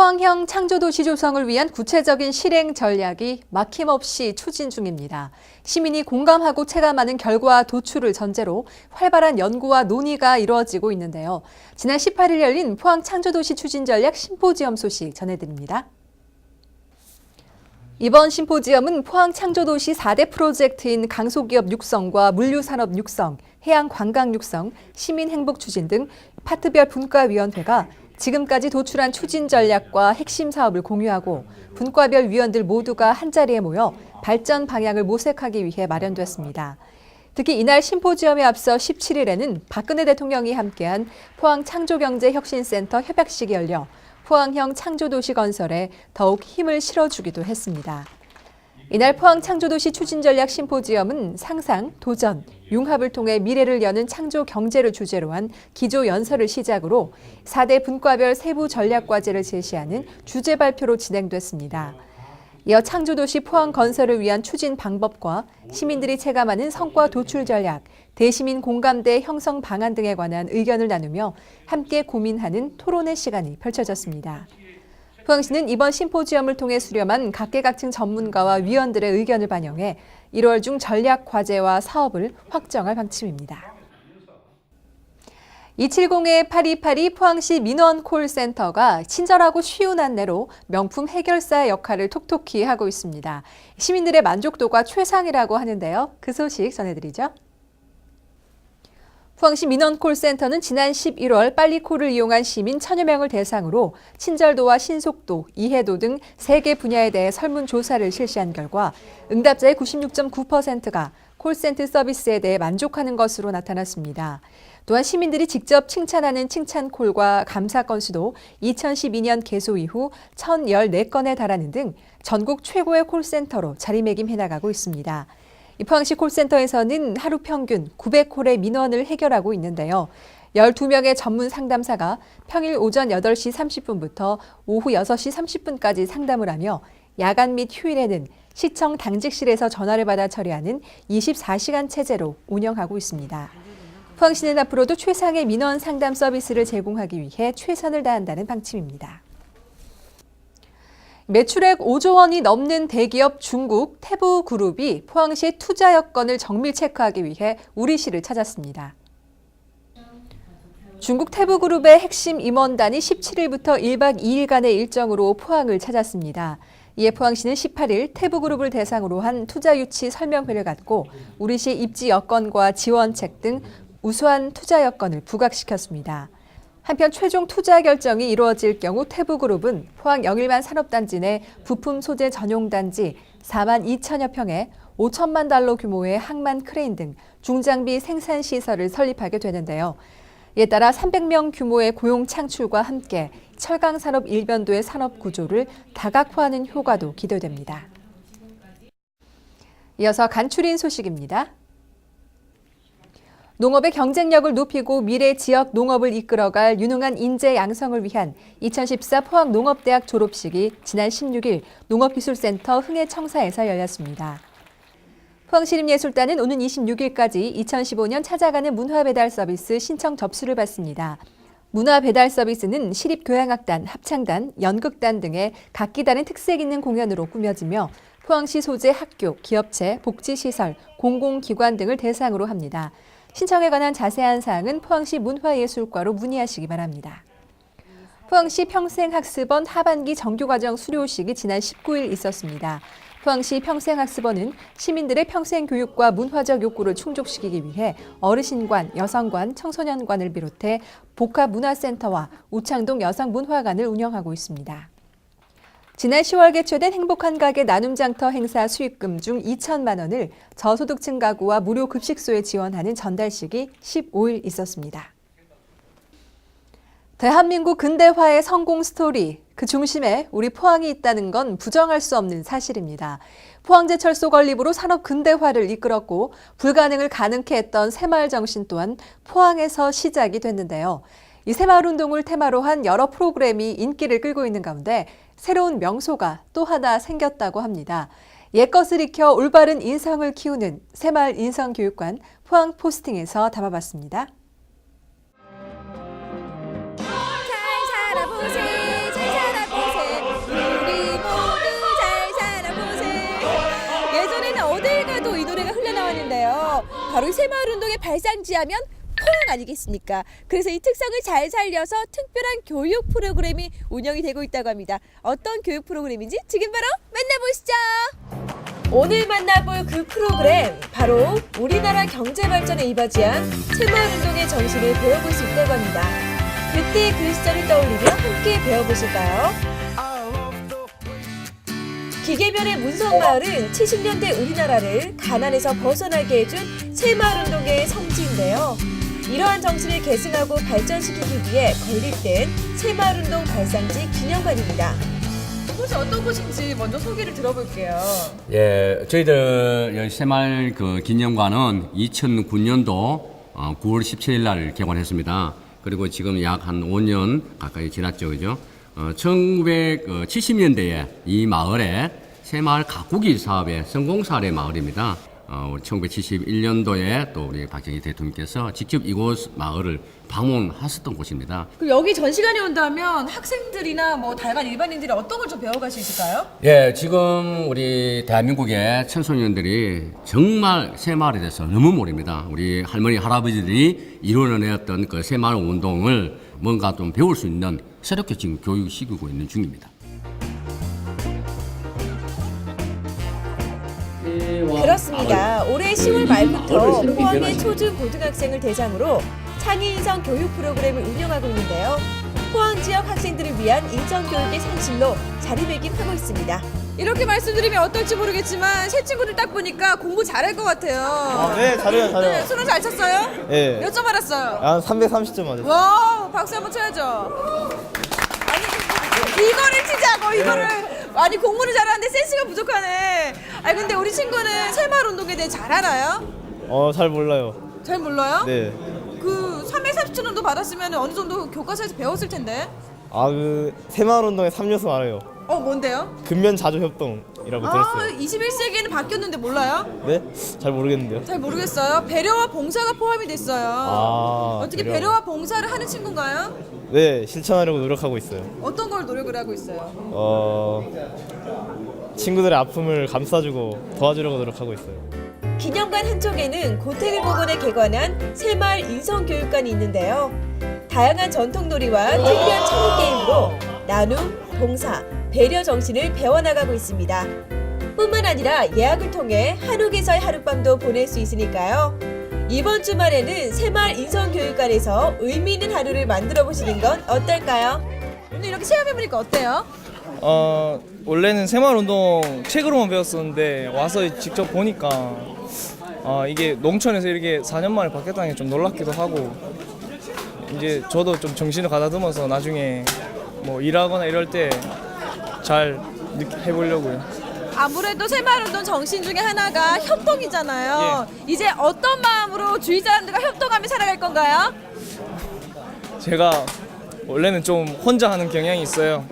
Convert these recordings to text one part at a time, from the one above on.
포항형 창조도시 조성을 위한 구체적인 실행 전략이 막힘없이 추진 중입니다. 시민이 공감하고 체감하는 결과 도출을 전제로 활발한 연구와 논의가 이루어지고 있는데요. 지난 18일 열린 포항 창조도시 추진 전략 심포지엄 소식 전해드립니다. 이번 심포지엄은 포항 창조도시 4대 프로젝트인 강소기업 육성과 물류산업 육성, 해양관광 육성, 시민행복 추진 등 파트별 분과위원회가 지금까지 도출한 추진 전략과 핵심 사업을 공유하고 분과별 위원들 모두가 한자리에 모여 발전 방향을 모색하기 위해 마련됐습니다. 특히 이날 심포지엄에 앞서 17일에는 박근혜 대통령이 함께한 포항 창조경제혁신센터 협약식이 열려 포항형 창조도시 건설에 더욱 힘을 실어주기도 했습니다. 이날 포항 창조도시 추진전략 심포지엄은 상상, 도전, 융합을 통해 미래를 여는 창조 경제를 주제로 한 기조 연설을 시작으로 4대 분과별 세부 전략 과제를 제시하는 주제 발표로 진행됐습니다. 이어 창조도시 포항 건설을 위한 추진 방법과 시민들이 체감하는 성과 도출 전략, 대시민 공감대 형성 방안 등에 관한 의견을 나누며 함께 고민하는 토론의 시간이 펼쳐졌습니다. 포항시는 이번 심포지엄을 통해 수렴한 각계각층 전문가와 위원들의 의견을 반영해 1월 중 전략 과제와 사업을 확정할 방침입니다. 270-8282 포항시 민원 콜센터가 친절하고 쉬운 안내로 명품 해결사의 역할을 톡톡히 하고 있습니다. 시민들의 만족도가 최상이라고 하는데요. 그 소식 전해드리죠. 포항시 민원콜센터는 지난 11월 빨리콜을 이용한 시민 1000여 명을 대상으로 친절도와 신속도, 이해도 등 3개 분야에 대해 설문조사를 실시한 결과 응답자의 96.9%가 콜센터 서비스에 대해 만족하는 것으로 나타났습니다. 또한 시민들이 직접 칭찬하는 칭찬콜과 감사 건수도 2012년 개소 이후 1014건에 달하는 등 전국 최고의 콜센터로 자리매김해 나가고 있습니다. 포항시 콜센터에서는 하루 평균 900콜의 민원을 해결하고 있는데요. 12명의 전문 상담사가 평일 오전 8시 30분부터 오후 6시 30분까지 상담을 하며 야간 및 휴일에는 시청 당직실에서 전화를 받아 처리하는 24시간 체제로 운영하고 있습니다. 포항시는 앞으로도 최상의 민원 상담 서비스를 제공하기 위해 최선을 다한다는 방침입니다. 매출액 5조 원이 넘는 대기업 중국 태부그룹이 포항시의 투자 여건을 정밀 체크하기 위해 우리시를 찾았습니다. 중국 태부그룹의 핵심 임원단이 17일부터 1박 2일간의 일정으로 포항을 찾았습니다. 이에 포항시는 18일 태부그룹을 대상으로 한 투자 유치 설명회를 갖고 우리시 입지 여건과 지원책 등 우수한 투자 여건을 부각시켰습니다. 한편 최종 투자 결정이 이루어질 경우 태부그룹은 포항 영일만 산업단지 내 부품 소재 전용 단지 4만 2천여 평에 5천만 달러 규모의 항만 크레인 등 중장비 생산 시설을 설립하게 되는데요. 이에 따라 300명 규모의 고용 창출과 함께 철강 산업 일변도의 산업 구조를 다각화하는 효과도 기대됩니다. 이어서 간추린 소식입니다. 농업의 경쟁력을 높이고 미래 지역 농업을 이끌어갈 유능한 인재 양성을 위한 2014 포항농업대학 졸업식이 지난 16일 농업기술센터 흥해청사에서 열렸습니다. 포항시립예술단은 오는 26일까지 2015년 찾아가는 문화배달 서비스 신청 접수를 받습니다. 문화배달 서비스는 시립교향악단, 합창단, 연극단 등의 각기 다른 특색 있는 공연으로 꾸며지며 포항시 소재 학교, 기업체, 복지시설, 공공기관 등을 대상으로 합니다. 신청에 관한 자세한 사항은 포항시 문화예술과로 문의하시기 바랍니다. 포항시 평생학습원 하반기 정규과정 수료식이 지난 19일 있었습니다. 포항시 평생학습원은 시민들의 평생교육과 문화적 욕구를 충족시키기 위해 어르신관, 여성관, 청소년관을 비롯해 복합문화센터와 우창동 여성문화관을 운영하고 있습니다. 지난 10월 개최된 행복한 가게 나눔장터 행사 수익금 중 2천만 원을 저소득층 가구와 무료 급식소에 지원하는 전달식이 15일 있었습니다. 대한민국 근대화의 성공 스토리, 그 중심에 우리 포항이 있다는 건 부정할 수 없는 사실입니다. 포항제철소 건립으로 산업 근대화를 이끌었고 불가능을 가능케 했던 새마을 정신 또한 포항에서 시작이 됐는데요. 이 새마을 운동을 테마로 한 여러 프로그램이 인기를 끌고 있는 가운데 새로운 명소가 또 하나 생겼다고 합니다. 옛것을 익혀 올바른 인성을 키우는 새마을 인성교육관 포항 포스팅에서 담아봤습니다. 잘 살아보세 바로 이 새마을운동의 발상지하면 포항 아니겠습니까? 그래서 이 특성을 잘 살려서 특별한 교육 프로그램이 운영이 되고 있다고 합니다. 어떤 교육 프로그램인지 지금 바로 만나보시죠. 오늘 만나볼 그 프로그램 바로 우리나라 경제 발전에 이바지한 새마을운동의 정신을 배워볼 수 있다고 합니다. 그때 그 시절을 떠올리며 함께 배워보실까요? 기계변의 문성마을은 70년대 우리나라를 가난에서 벗어나게 해준 새마을운동의 성지인데요. 이러한 정신을 계승하고 발전시키기 위해 건립된 새마을운동 발상지 기념관입니다. 이곳이 어떤 곳인지 먼저 소개를 들어볼게요. 예, 저희들 여기 새마을 기념관은 2009년도 9월 17일 날 개관했습니다. 그리고 지금 약 한 5년 가까이 지났죠, 그죠? 1970년대에 이 마을에 새마을 가꾸기 사업의 성공 사례 마을입니다. 1971년도에 또 우리 박정희 대통령께서 직접 이곳 마을을 방문하셨던 곳입니다. 그럼 여기 전시관에 온다면 학생들이나 뭐 다양한 일반인들이 어떤 걸 좀 배워갈 수 있을까요? 예, 지금 우리 대한민국의 청소년들이 정말 새마을에 대해서 너무 모릅니다. 우리 할머니, 할아버지들이 이루어내었던 그 새마을 운동을 뭔가 좀 배울 수 있는 새롭게 지금 교육시키고 있는 중입니다. 그렇습니다. 올해 10월 말부터 포항의 초중 고등학생을 대상으로 창의 인성 교육 프로그램을 운영하고 있는데요. 포항 지역 학생들을 위한 인성 교육의 산실로 자리매김하고 있습니다. 이렇게 말씀드리면 어떨지 모르겠지만 새 친구들 딱 보니까 공부 잘할 것 같아요. 네, 잘해요. 네, 수능 잘 쳤어요? 네. 몇 점 받았어요? 한 330점 맞았어요. 와, 박수 한번 쳐야죠. 아니, 이거를 치자고 이거를. 아니, 공부를 잘하는데 센스가 부족하네. 아니, 근데 우리 친구는 새마을 운동에 대해 잘 알아요? 잘 몰라요. 잘 몰라요? 네. 그 330점도 받았으면 어느 정도 교과서에서 배웠을 텐데. 새마을 운동의 3요소 알아요. 뭔데요? 근면 자조 협동이라고 들었어요. 21세기에는 바뀌었는데 몰라요? 네? 잘 모르겠는데요. 잘 모르겠어요. 배려와 봉사가 포함이 됐어요. 어떻게 배려. 배려와 봉사를 하는 친구인가요? 네, 실천하려고 노력하고 있어요. 어떤 걸 노력을 하고 있어요? 친구들의 아픔을 감싸주고 도와주려고 노력하고 있어요. 기념관 한쪽에는 고택을 복원해 개관한 새마을 인성교육관이 있는데요. 다양한 전통놀이와 특별 창의게임으로 나눔, 봉사, 배려 정신을 배워나가고 있습니다. 뿐만 아니라 예약을 통해 한옥에서의 하룻밤도 보낼 수 있으니까요. 이번 주말에는 새마을 인성교육관에서 의미 있는 하루를 만들어 보시는 건 어떨까요? 오늘 이렇게 체험해보니까 어때요? 원래는 새마을 운동 책으로만 배웠었는데 와서 직접 보니까 이게 농촌에서 이렇게 4년 만에 바뀌었다는 게 좀 놀랍기도 하고, 이제 저도 좀 정신을 가다듬어서 나중에 뭐 일하거나 이럴 때 잘 해보려고요. 아무래도 새마을운동 정신 중에 하나가 협동이잖아요. 이제 어떤 마음으로 주위 사람들과 협동하며 살아갈 건가요? 제가 원래는 좀 혼자 하는 경향이 있어요.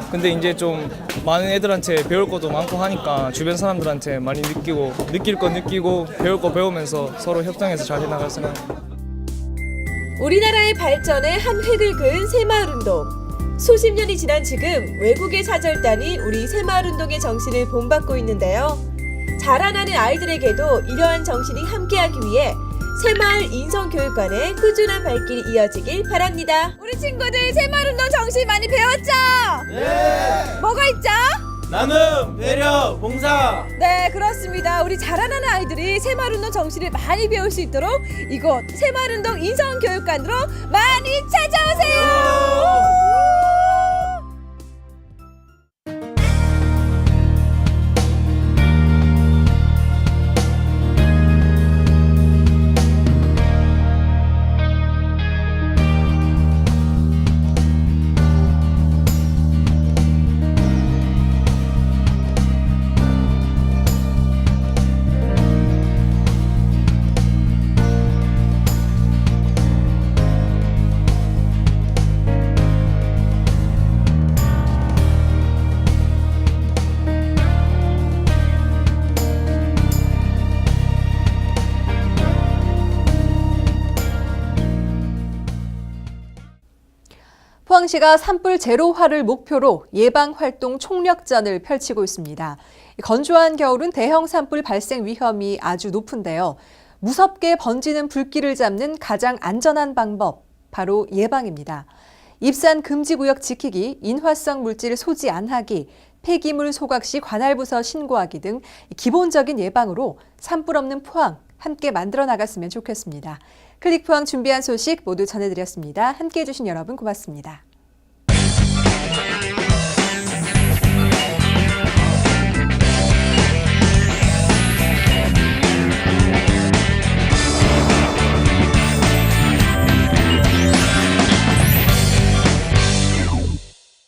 근데 이제 좀 많은 애들한테 배울 것도 많고 하니까 주변 사람들한테 많이 느낄 거 느끼고 배울 거 배우면서 서로 협동해서 잘 해나갈 생각입니다. 우리나라의 발전에 한 획을 그은 새마을운동. 수십 년이 지난 지금 외국의 사절단이 우리 새마을운동의 정신을 본받고 있는데요. 자라나는 아이들에게도 이러한 정신이 함께하기 위해 새마을 인성교육관의 꾸준한 발길이 이어지길 바랍니다. 우리 친구들 새마을운동 정신 많이 배웠죠? 네! 뭐가 있죠? 나눔, 배려, 봉사! 네, 그렇습니다. 우리 자라나는 아이들이 새마을운동 정신을 많이 배울 수 있도록 이곳 새마을운동 인성교육관으로 많이 찾아오세요. 포항시가 산불 제로화를 목표로 예방활동 총력전을 펼치고 있습니다. 건조한 겨울은 대형 산불 발생 위험이 아주 높은데요. 무섭게 번지는 불길을 잡는 가장 안전한 방법, 바로 예방입니다. 입산 금지구역 지키기, 인화성 물질 소지 안 하기, 폐기물 소각 시 관할부서 신고하기 등 기본적인 예방으로 산불 없는 포항 함께 만들어 나갔으면 좋겠습니다. 클릭포항 준비한 소식 모두 전해드렸습니다. 함께해 주신 여러분 고맙습니다.